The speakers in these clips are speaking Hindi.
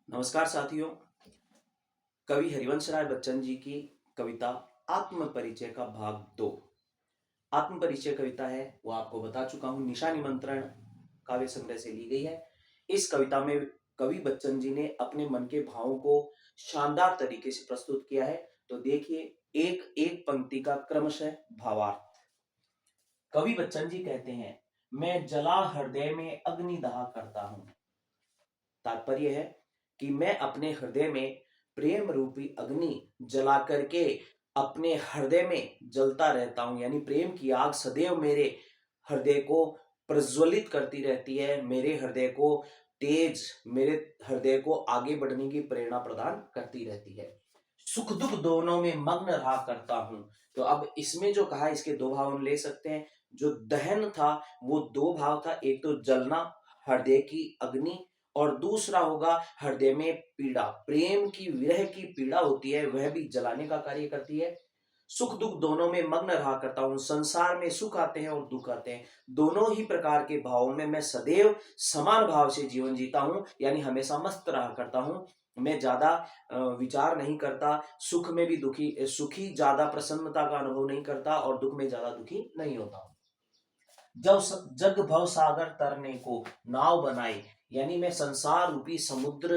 नमस्कार साथियों। कवि हरिवंश राय बच्चन जी की कविता आत्म परिचय का भाग 2 आत्म परिचय कविता है, वो आपको बता चुका हूं। निशा निमंत्रण काव्य संग्रह से ली गई है। इस कविता में कवि बच्चन जी ने अपने मन के भावों को शानदार तरीके से प्रस्तुत किया है। तो देखिए, एक एक पंक्ति का क्रमशः भावार्थ। कवि बच्चन जी कहते हैं, मैं जला हृदय में अग्निदाह करता हूं। तात्पर्य है कि मैं अपने हृदय में प्रेम रूपी अग्नि जला करके अपने हृदय में जलता रहता हूं। यानी प्रेम की आग सदैव मेरे हृदय को प्रज्वलित करती रहती है, मेरे हृदय को तेज, मेरे हृदय को आगे बढ़ने की प्रेरणा प्रदान करती रहती है। सुख दुख दोनों में मग्न रहा करता हूं। तो अब इसमें जो कहा, इसके दो भाव हम ले सकते हैं। जो दहन था वो दो भाव था, एक तो जलना, हृदय की अग्नि, और दूसरा होगा हृदय में पीड़ा। प्रेम की विरह की पीड़ा होती है, वह भी जलाने का कार्य करती है। सुख दुख दोनों में मग्न रहा करता हूं। संसार में सुख आते हैं और दुख आते हैं, दोनों ही प्रकार के भावों में मैं सदैव समान भाव से जीवन जीता हूं। यानी हमेशा मस्त रहा करता हूं। मैं ज्यादा विचार नहीं करता। सुख में भी सुखी ज्यादा प्रसन्नता का अनुभव नहीं करता और दुख में ज्यादा दुखी नहीं होता हूं। जब जग भव सागर तरने को नाव बनाए, यानी मैं संसार रूपी समुद्र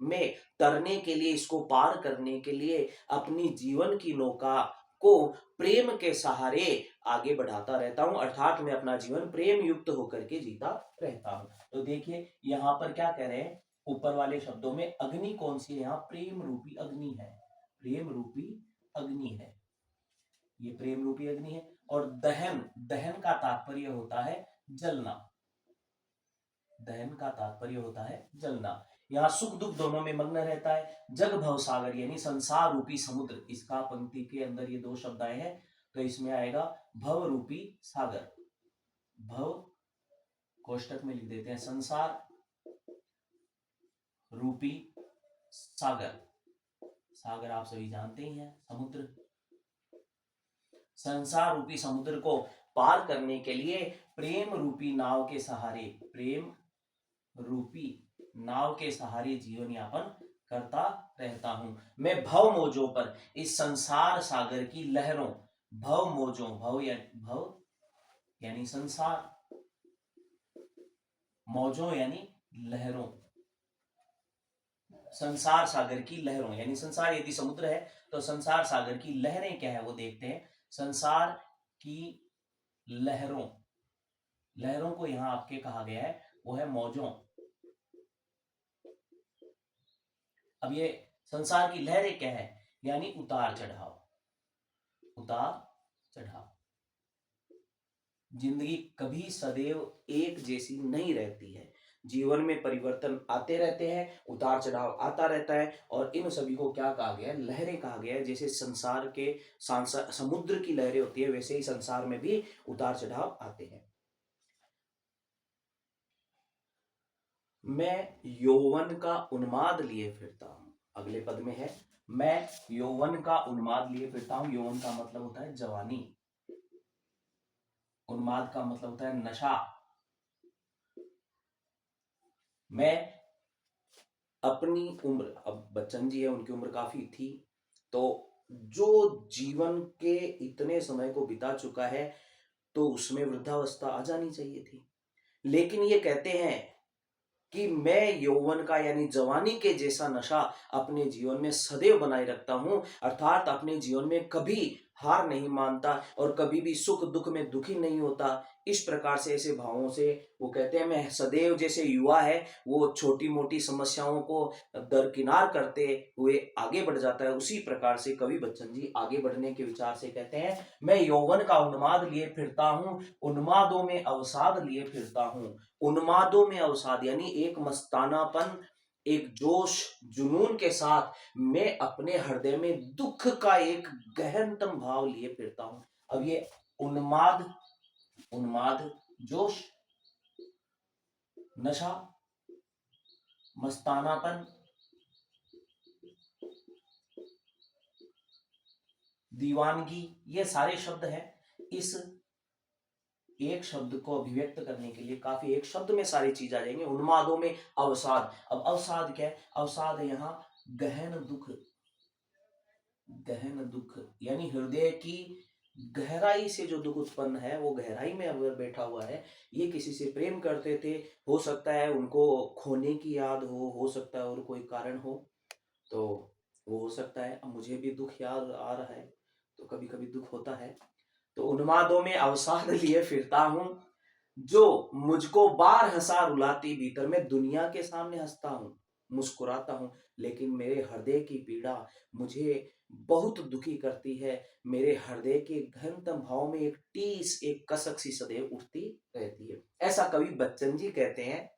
में तरने के लिए, इसको पार करने के लिए अपनी जीवन की नौका को प्रेम के सहारे आगे बढ़ाता रहता हूं। अर्थात मैं अपना जीवन प्रेम युक्त होकर के जीता रहता हूं। तो देखिए यहां पर क्या कह रहे हैं, ऊपर वाले शब्दों में अग्नि कौन सी है? यहां प्रेम रूपी अग्नि है। प्रेम रूपी अग्नि है, ये प्रेम रूपी अग्नि है। और दहन, दहन का तात्पर्य होता है जलना। दहन का तात्पर्य होता है जलना। यहां सुख दुख दोनों में मग्न रहता है। जग भव सागर यानी संसार रूपी समुद्र, इसका पंक्ति के अंदर ये दो शब्द आए हैं, तो इसमें आएगा भव रूपी सागर। भव कोष्टक में लिख देते हैं, संसार रूपी सागर। सागर आप सभी जानते ही हैं, समुद्र। संसार रूपी समुद्र को पार करने के लिए प्रेम रूपी नाव के सहारे, प्रेम रूपी नाव के सहारे जीवन यापन करता रहता हूं। मैं भव मोजों पर, इस संसार सागर की लहरों, भव मोजों, भव यानी संसार, मौजों यानी लहरों, संसार सागर की लहरों, यानी संसार यदि समुद्र है तो संसार सागर की लहरें क्या है वो देखते हैं। संसार की लहरों, लहरों को यहां आपके कहा गया है वो है मौजों। अब ये संसार की लहरें क्या है? यानी उतार चढ़ाव, उतार चढ़ाव। जिंदगी कभी सदैव एक जैसी नहीं रहती है, जीवन में परिवर्तन आते रहते हैं, उतार चढ़ाव आता रहता है। और इन सभी को क्या कहा गया है? लहरें कहा गया है। जैसे संसार के समुद्र की लहरें होती है, वैसे ही संसार में भी उतार चढ़ाव आते हैं। मैं यौवन का उन्माद लिए फिरता हूं। अगले पद में है, मैं यौवन का उन्माद लिए फिरता हूं। यौवन का मतलब होता है जवानी, उन्माद का मतलब होता है नशा। मैं अपनी उम्र, अब बच्चन जी है, उनकी उम्र काफी थी, तो जो जीवन के इतने समय को बिता चुका है तो उसमें वृद्धावस्था आ जानी चाहिए थी। लेकिन ये कहते हैं कि मैं यौवन का यानी जवानी के जैसा नशा अपने जीवन में सदैव बनाए रखता हूं। अर्थात अपने जीवन में कभी हार नहीं मानता और कभी भी सुख दुख में दुखी नहीं होता। इस प्रकार से, ऐसे भावों से वो कहते हैं, मैं सदैव, जैसे युवा है वो छोटी मोटी समस्याओं को दरकिनार करते हुए आगे बढ़ जाता है, उसी प्रकार से कवि बच्चन जी आगे बढ़ने के विचार से कहते हैं, मैं यौवन का उन्माद लिए फिरता हूं, उन्मादों में अवसाद लिए फिरता हूं। उन्मादों में अवसाद यानी एक मस्तानापन, एक जोश जुनून के साथ मैं अपने हृदय में दुख का एक गहनतम भाव लिए फिरता हूं। अब ये उन्माद, उन्माद जोश, नशा, मस्तानापन, दीवानगी, ये सारे शब्द हैं इस एक शब्द को अभिव्यक्त करने के लिए काफी, एक शब्द में सारी चीज आ जाएंगे। उन्मादों में अवसाद, अब अवसाद क्या है? अवसाद यहाँ गहन दुख, गहन दुख यानी हृदय की गहराई से जो दुख उत्पन्न है, वो गहराई में अगर बैठा हुआ है, ये किसी से प्रेम करते थे, हो सकता है उनको खोने की याद हो सकता है और कोई कारण हो, तो वो हो सकता है। अब मुझे भी दुख याद आ रहा है, तो कभी कभी दुख होता है। तो उन्मादों में अवसाद लिए फिरता हूं, जो मुझको बार हंसा रुलाती, भीतर में दुनिया के सामने हंसता हूं, मुस्कुराता हूं, लेकिन मेरे हृदय की पीड़ा मुझे बहुत दुखी करती है। मेरे हृदय के गहनतम भाव में एक टीस, एक कसक सी सदैव उठती रहती है। ऐसा कवि बच्चन जी कहते हैं।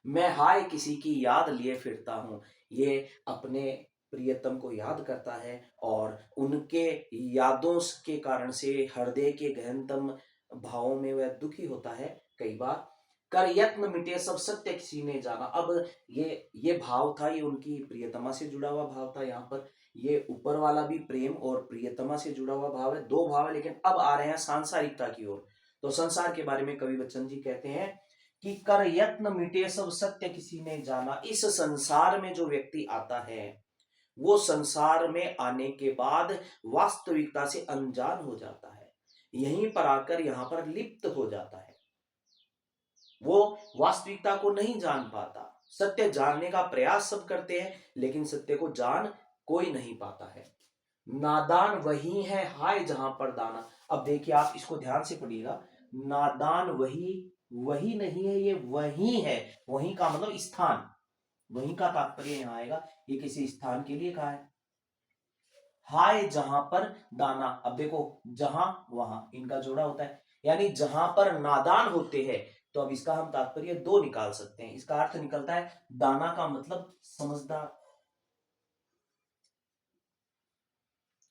मैं हाय किसी की याद लिए फिरता हूं, ये अपने प्रियतम को याद करता है और उनके यादों के कारण से हृदय के गहनतम भावों में वह दुखी होता है। कई बार कर यत्न मिटे सब सत्य किसी ने जाना। अब ये भाव था, ये उनकी प्रियतमा से जुड़ा हुआ भाव था। यहाँ पर ये ऊपर वाला भी प्रेम और प्रियतमा से जुड़ा हुआ भाव है, दो भाव है। लेकिन अब आ रहे हैं सांसारिकता की ओर। तो संसार के बारे में कवि बच्चन जी कहते हैं कि कर यत्न मिटे सब सत्य किसी ने जाना। इस संसार में जो व्यक्ति आता है, वो संसार में आने के बाद वास्तविकता से अनजान हो जाता है, यहीं पर आकर यहां पर लिप्त हो जाता है। वो वास्तविकता को नहीं जान पाता। सत्य जानने का प्रयास सब करते हैं, लेकिन सत्य को जान कोई नहीं पाता है। नादान वही है हाय जहां पर दाना। अब देखिए, आप इसको ध्यान से पढ़िएगा। नादान वही नहीं है, ये वही है। वही का मतलब स्थान, वही का तात्पर्य यहां आएगा, ये किसी स्थान के लिए कहा है। हाय जहां पर दाना, अब देखो जहां वहां इनका जोड़ा होता है, यानी जहां पर नादान होते हैं। तो अब इसका हम तात्पर्य दो निकाल सकते हैं। इसका अर्थ निकलता है दाना का मतलब समझदार,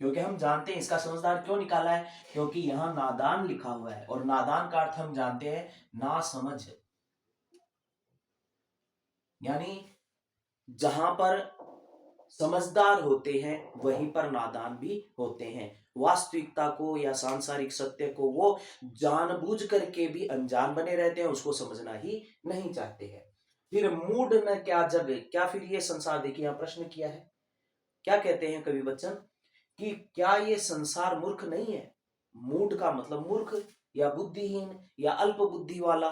क्योंकि हम जानते हैं इसका समझदार क्यों निकाला है, क्योंकि यहां नादान लिखा हुआ है और नादान का अर्थ हम जानते हैं ना समझ, यानी जहां पर समझदार होते हैं वहीं पर नादान भी होते हैं। वास्तविकता को या सांसारिक सत्य को वो जानबूझ करके भी अनजान बने रहते हैं, उसको समझना ही नहीं चाहते हैं। फिर मूड न क्या जग, क्या फिर ये संसार, देखिए यहां प्रश्न किया है। क्या कहते हैं कवि बच्चन कि क्या ये संसार मूर्ख नहीं है? मूड का मतलब मूर्ख या बुद्धिहीन या अल्प बुद्धि वाला,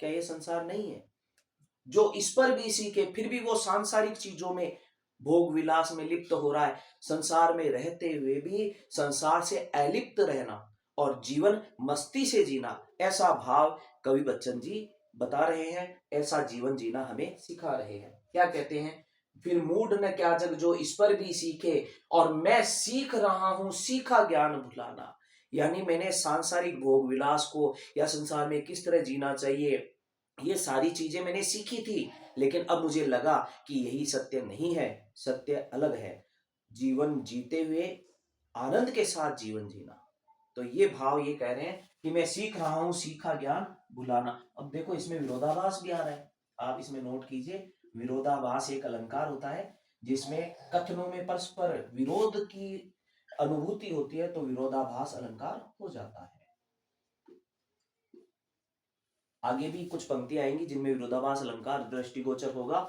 क्या ये संसार नहीं है? जो इस पर भी सीखे फिर भी वो सांसारिक चीजों में, भोग विलास में लिप्त हो रहा है। संसार में रहते हुए भी संसार से अलिप्त रहना और जीवन मस्ती से जीना, ऐसा भाव कवि बच्चन जी बता रहे हैं। ऐसा जीवन जीना हमें सिखा रहे हैं। क्या कहते हैं? फिर मूड न क्या जग जो इस पर भी सीखे, और मैं सीख रहा हूं सीखा ज्ञान भुलाना। यानी मैंने सांसारिक भोग विलास को या संसार में किस तरह जीना चाहिए, ये सारी चीजें मैंने सीखी थी, लेकिन अब मुझे लगा कि यही सत्य नहीं है, सत्य अलग है। जीवन जीते हुए आनंद के साथ जीवन जीना। तो ये भाव ये कह रहे हैं कि मैं सीख रहा हूं सीखा ज्ञान भुलाना। अब देखो इसमें विरोधाभास भी आ रहा है, आप इसमें नोट कीजिए। विरोधाभास एक अलंकार होता है जिसमें कथनों में परस्पर विरोध की अनुभूति होती है, तो विरोधाभास अलंकार हो जाता है। आगे भी कुछ पंक्तियां आएंगी जिनमें विरोधाभास अलंकार दृष्टिगोचर होगा।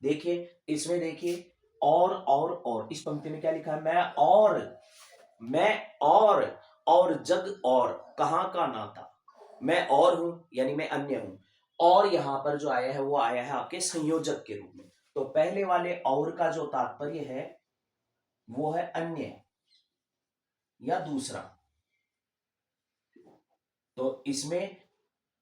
देखिए इसमें, देखिए और इस पंक्ति में क्या लिखा है? मैं और जग और कहां का नाता। मैं और हूं यानी मैं अन्य हूं, और यहां पर जो आया है वो आया है आपके संयोजक के रूप में। तो पहले वाले और का जो तात्पर्य है वो है अन्य या दूसरा। तो इसमें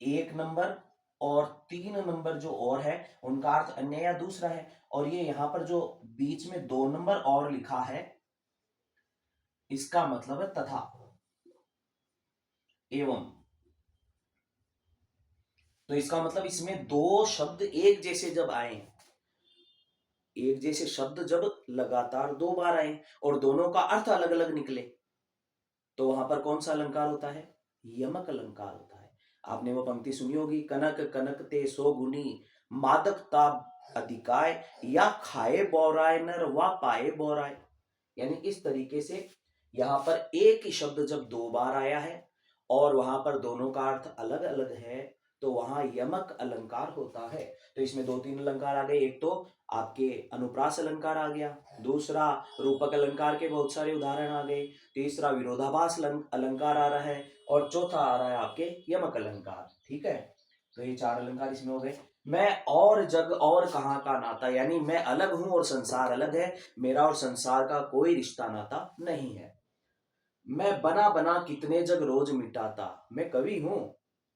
1 नंबर और 3 नंबर जो और है उनका अर्थ अन्य या दूसरा है। और ये यहां पर जो बीच में 2 नंबर और लिखा है, इसका मतलब है तथा एवं। तो इसका मतलब इसमें दो शब्द एक जैसे जब आए, एक जैसे शब्द जब लगातार 2 बार आए और दोनों का अर्थ अलग अलग निकले, तो वहां पर कौन सा अलंकार होता है? यमक अलंकार होता है। आपने वो पंक्ति सुनी होगी, कनक कनकते सो गुनी मादक ताप अधिकाय, या खाए बोराय नर वा पाए बोराय। यानी इस तरीके से यहां पर एक ही शब्द जब 2 बार आया है और वहां पर दोनों का अर्थ अलग अलग है, तो वहां यमक अलंकार होता है। तो इसमें दो तीन अलंकार आ गए, एक तो आपके अनुप्रास अलंकार आ गया, दूसरा रूपक अलंकार के बहुत सारे उदाहरण आ गए, तीसरा विरोधाभास अलंकार आ रहा है, और चौथा आ रहा है आपके यमक अलंकार। ठीक है, तो ये चार अलंकार इसमें हो गए। मैं और जग और कहाँ का नाता, यानी मैं अलग हूं और संसार अलग है, मेरा और संसार का कोई रिश्ता नाता नहीं है। मैं बना बना कितने जग रोज मिटाता, मैं कवि हूं,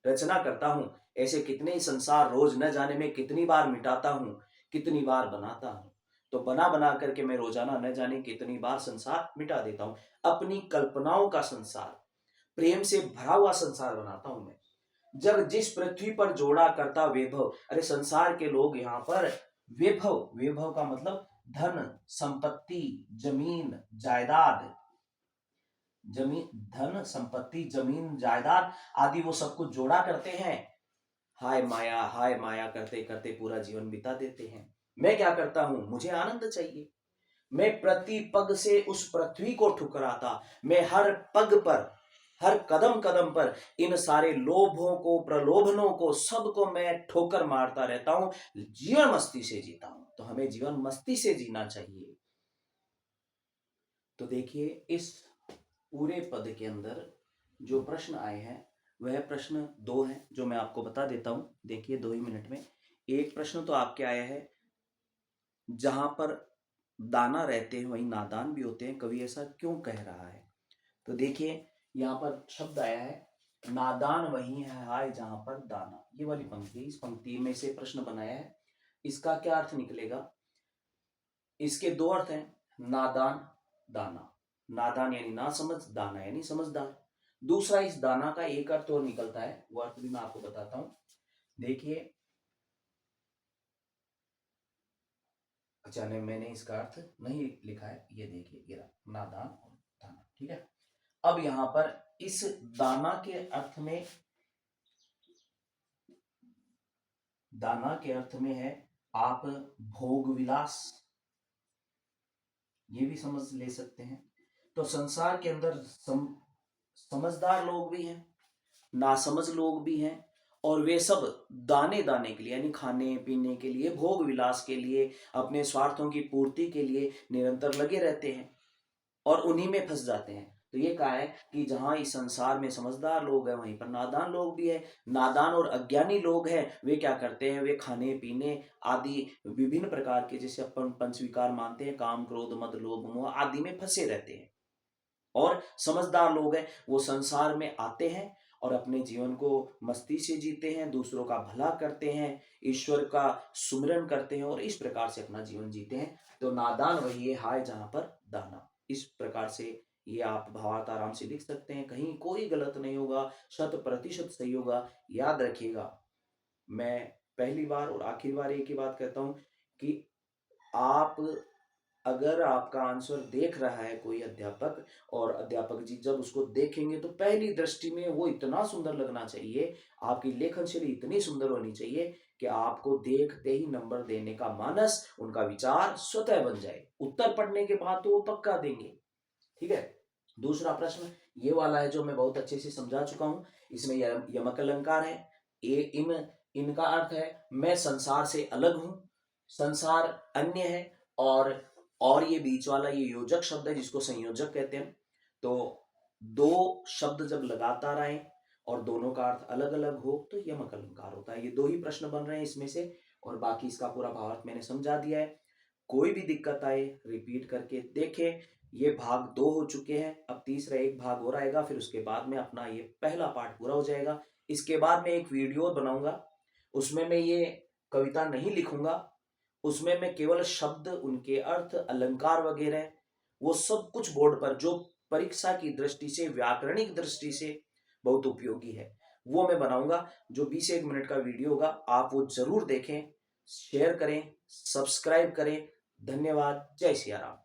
रचना करता हूं, ऐसे कितने ही संसार रोज न जाने में कितनी बार मिटाता हूं, कितनी बार बनाता हूं। तो बना बना करके मैं रोजाना न जाने कितनी बार संसार मिटा देता हूं। अपनी कल्पनाओं का संसार, प्रेम से भरा हुआ संसार बनाता हूं मैं। जब जिस पृथ्वी पर जोड़ा करता वैभव, अरे संसार के लोग यहाँ पर वैभव, वैभव का मतलब धन संपत्ति, जमीन जायदाद, जमीन धन संपत्ति जमीन जायदाद आदि वो सब कुछ जोड़ा करते हैं, हाय माया करते करते पूरा जीवन बिता देते हैं। मैं क्या करता हूं, मुझे आनंद चाहिए, मैं प्रति पग से उस पृथ्वी को ठुकराता, मैं हर पग पर, हर कदम कदम पर इन सारे लोभों को, प्रलोभनों को, सबको मैं ठोकर मारता रहता हूं, जीवन मस्ती से जीता हूं। तो हमें जीवन मस्ती से जीना चाहिए। तो देखिए इस पूरे पद के अंदर जो प्रश्न आए हैं वह प्रश्न दो हैं, जो मैं आपको बता देता हूं। देखिए 2 ही मिनट में। एक प्रश्न तो आपके आया है, जहां पर दाना रहते हैं वहीं नादान भी होते हैं, कवि ऐसा क्यों कह रहा है। तो देखिए यहाँ पर शब्द आया है, नादान वही है हाय जहां पर दाना। ये वाली पंक्ति, इस पंक्ति में से प्रश्न बनाया है। इसका क्या अर्थ निकलेगा, इसके दो अर्थ हैं, नादान दाना। नादान यानी ना समझ, दाना यानी समझदार। दूसरा इस दाना का एक अर्थ और निकलता है, वो अर्थ भी मैं आपको बताता हूं। देखिए, अच्छा नहीं, मैंने इसका अर्थ नहीं लिखा है, ये देखिए ये नादान और दाना। ठीक है, अब यहां पर इस दाना के अर्थ में, दाना के अर्थ में है आप भोग विलास, ये भी समझ ले सकते हैं। तो संसार के अंदर समझदार लोग भी हैं, नासमझ लोग भी हैं, और वे सब दाने दाने के लिए, यानी खाने पीने के लिए, भोग विलास के लिए, अपने स्वार्थों की पूर्ति के लिए निरंतर लगे रहते हैं और उन्हीं में फंस जाते हैं। तो ये कहा है कि जहां इस संसार में समझदार लोग हैं वहीं पर नादान लोग भी है। नादान और अज्ञानी लोग हैं, वे क्या करते हैं, वे खाने पीने आदि विभिन्न प्रकार के, जैसे अपन पंच विकार मानते हैं, काम क्रोध मद लोभ मोह आदि में फंसे रहते हैं। और समझदार लोग हैं, वो संसार में आते हैं और अपने जीवन को मस्ती से जीते हैं, दूसरों का भला करते हैं, ईश्वर का सुमिरन करते हैं और इस प्रकार से अपना जीवन जीते हैं। तो नादान वही है हाय जहां पर दाना। इस प्रकार से ये आप भावार्थ आराम से लिख सकते हैं, कहीं कोई गलत नहीं होगा, 100% सही होगा। याद रखिएगा, मैं पहली बार और आखिरी बार एक ही बात कहता हूं कि आप, अगर आपका आंसर देख रहा है कोई अध्यापक, और अध्यापक जी जब उसको देखेंगे तो पहली दृष्टि में वो इतना सुंदर लगना चाहिए, आपकी लेखन शैली इतनी सुंदर होनी चाहिए कि आपको देखते ही नंबर देने का मानस, उनका विचार स्वतः बन जाए। उत्तर पढ़ने के बाद तो वो पक्का देंगे। ठीक है, दूसरा प्रश्न ये वाला है जो मैं बहुत अच्छे से समझा चुका हूं। इसमें यमक अलंकार है, इनका अर्थ है मैं संसार से अलग हूं, संसार अन्य है, और ये बीच वाला ये योजक शब्द है जिसको संयोजक कहते हैं। तो दो शब्द जब लगातार आए और दोनों का अर्थ अलग अलग हो तो यमक अलंकार होता है। ये दो ही प्रश्न बन रहे हैं इसमें से, और बाकी इसका पूरा भावार्थ मैंने समझा दिया है। कोई भी दिक्कत आए रिपीट करके देखें। ये भाग 2 हो चुके हैं, अब तीसरा एक भाग और आएगा, फिर उसके बाद में अपना ये पहला पार्ट पूरा हो जाएगा। इसके बाद में एक वीडियो बनाऊंगा, उसमें मैं ये कविता नहीं लिखूंगा, उसमें मैं केवल शब्द, उनके अर्थ, अलंकार वगैरह वो सब कुछ बोर्ड पर, जो परीक्षा की दृष्टि से, व्याकरणिक दृष्टि से बहुत उपयोगी है, वो मैं बनाऊंगा। जो 20-1 मिनट का वीडियो होगा, आप वो जरूर देखें, शेयर करें, सब्सक्राइब करें। धन्यवाद। जय सिया राम।